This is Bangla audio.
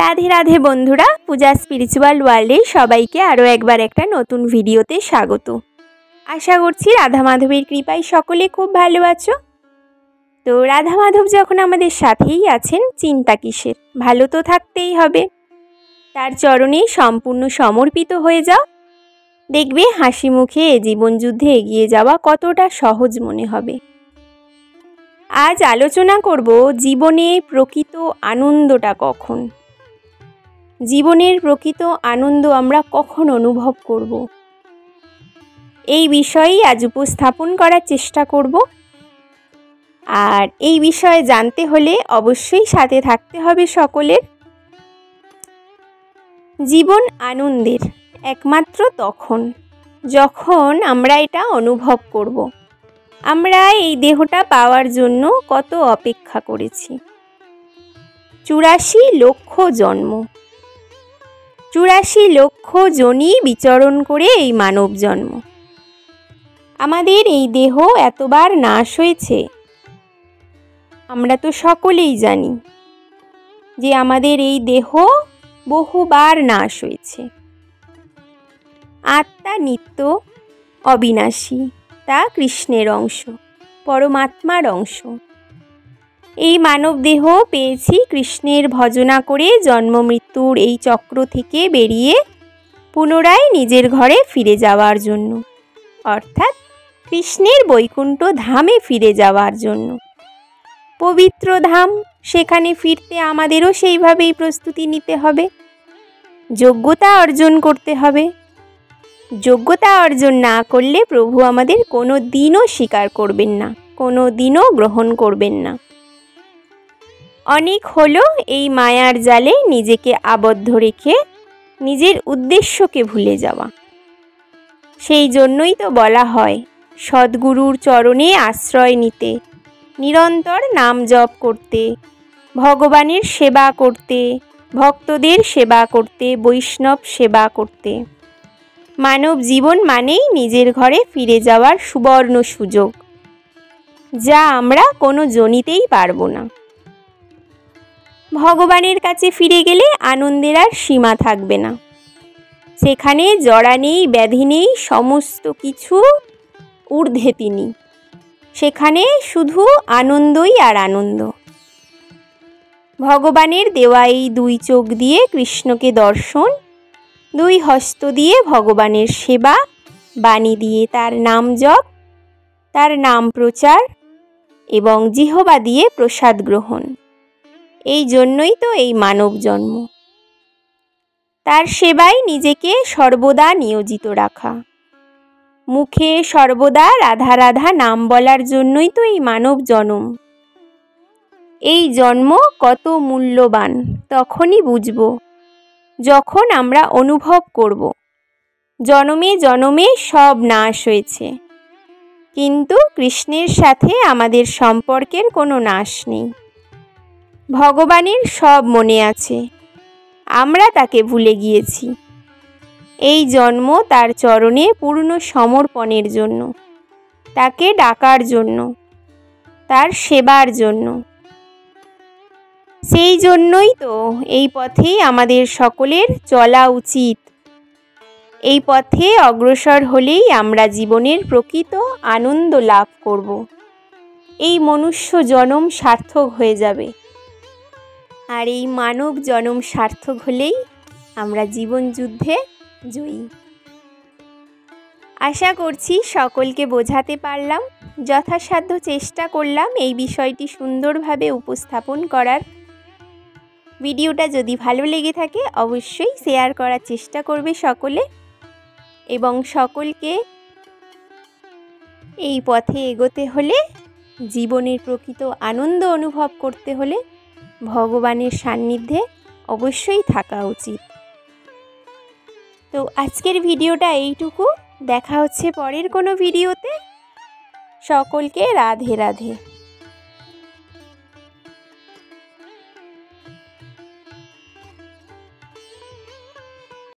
রাধে রাধে বন্ধুরা, পূজা স্পিরিচুয়াল ওয়ার্ল্ডে সবাইকে আরও একবার একটা নতুন ভিডিওতে স্বাগত। আশা করছি রাধা মাধবের কৃপায় সকলে খুব ভালো আছো। তো রাধা মাধব যখন আমাদের সাথেই আছেন, চিন্তা কিসের, ভালো তো থাকতেই হবে। তার চরণে সম্পূর্ণ সমর্পিত হয়ে যাও, দেখবে হাসি মুখে জীবনযুদ্ধে এগিয়ে যাওয়া কতটা সহজ মনে হবে। আজ আলোচনা করব জীবনে প্রকৃত আনন্দটা কখন, জীবনের প্রকৃত আনন্দ আমরা কখন অনুভব করব, এই বিষয়েই আজ উপস্থাপন করার চেষ্টা করব। আর এই বিষয়ে জানতে হলে অবশ্যই সাথে থাকতে হবে সকলের। জীবন আনন্দের একমাত্র তখন যখন আমরা এটা অনুভব করব। আমরা এই দেহটা পাওয়ার জন্য কত অপেক্ষা করেছি, 84 লক্ষ জন্ম, 84 লক্ষ জনই বিচরণ করে এই মানব জন্ম। আমাদের এই দেহ এতবার নাশ হয়েছে, আমরা তো সকলেই জানি যে আমাদের এই দেহ বহুবার নাশ হয়েছে। আত্মা নিত্য অবিনাশী, তা কৃষ্ণের অংশ, পরমাত্মার অংশ। এই মানব দেহ পেয়েছি কৃষ্ণের ভজনা করে জন্ম মৃত্যুর এই চক্র থেকে বেরিয়ে পুনরায় নিজের ঘরে ফিরে যাওয়ার জন্য, অর্থাৎ কৃষ্ণের বৈকুণ্ঠ ধামে ফিরে যাওয়ার জন্য। পবিত্র ধাম, সেখানে ফিরতে আমাদেরও সেইভাবেই প্রস্তুতি নিতে হবে, যোগ্যতা অর্জন করতে হবে। যোগ্যতা অর্জন না করলে প্রভু আমাদের কোনো দিনও স্বীকার করবেন না, কোনো দিনও গ্রহণ করবেন না। অনেক হলো এই মায়ার জালে নিজেকে আবদ্ধ রেখে নিজের উদ্দেশ্যকে ভুলে যাওয়া। সেই জন্যই তো বলা হয় সদ্গুরুর চরণে আশ্রয় নিতে, নিরন্তর নাম জপ করতে, ভগবানের সেবা করতে, ভক্তদের সেবা করতে, বৈষ্ণব সেবা করতে। মানব জীবন মানেই নিজের ঘরে ফিরে যাওয়ার সুবর্ণ সুযোগ, যা আমরা কোনো জনিতেই পারব না। ভগবানের কাছে ফিরে গেলে আনন্দের আর সীমা থাকবে না। সেখানে জড়া নেই, ব্যাধি নেই, সমস্ত কিছু ঊর্ধ্বে তিনি। সেখানে শুধু আনন্দই আর আনন্দ। ভগবানের দেওয়া এই 2 চোখ দিয়ে কৃষ্ণকে দর্শন, 2 হস্ত দিয়ে ভগবানের সেবা, বাণী দিয়ে তার নাম জপ, তার নাম প্রচার এবং জিহ্বা দিয়ে প্রসাদ গ্রহণ। এই জন্যই তো এই মানব জন্ম। তার সেবায় নিজেকে সর্বদা নিয়োজিত রাখা, মুখে সর্বদা রাধা রাধা নাম বলার জন্যই তো এই মানব জন্ম। এই জন্ম কত মূল্যবান তখনই বুঝব, যখন আমরা অনুভব করব জনমে জনমে সব নাশ হয়েছে, কিন্তু কৃষ্ণের সাথে আমাদের সম্পর্কের কোনো নাশ নেই। ভগবানের সব মনে আছে, আমরা তাকে ভুলে গিয়েছি। এই জন্ম তার চরণে পূর্ণ সমর্পণের জন্য, তাকে ডাকার জন্য, তার সেবার জন্য। সেই জন্যই তো এই পথেই আমাদের সকলের চলা উচিত। এই পথে অগ্রসর হলেই আমরা জীবনের প্রকৃত আনন্দ লাভ করব। এই মনুষ্য জনম সার্থক হয়ে যাবে। আর এই মানব জনম সার্থক হলেই আমরা জীবন যুদ্ধে জয়ী। আশা করছি সকলকে বোঝাতে পারলাম, যথাসাধ্য চেষ্টা করলাম এই বিষয়টি সুন্দরভাবে উপস্থাপন করার। ভিডিওটা যদি ভালো লেগে থাকে অবশ্যই শেয়ার করার চেষ্টা করবে সকলে, এবং সকলকে এই পথে এগোতে হলে, জীবনের প্রকৃত আনন্দ অনুভব করতে হলে ভগবানের সান্নিধ্যে অবশ্যই থাকা উচিত। তো আজকের ভিডিওটা এইটুকু, দেখা হচ্ছে পরের কোনো ভিডিওতে। সকলকে রাধে রাধে।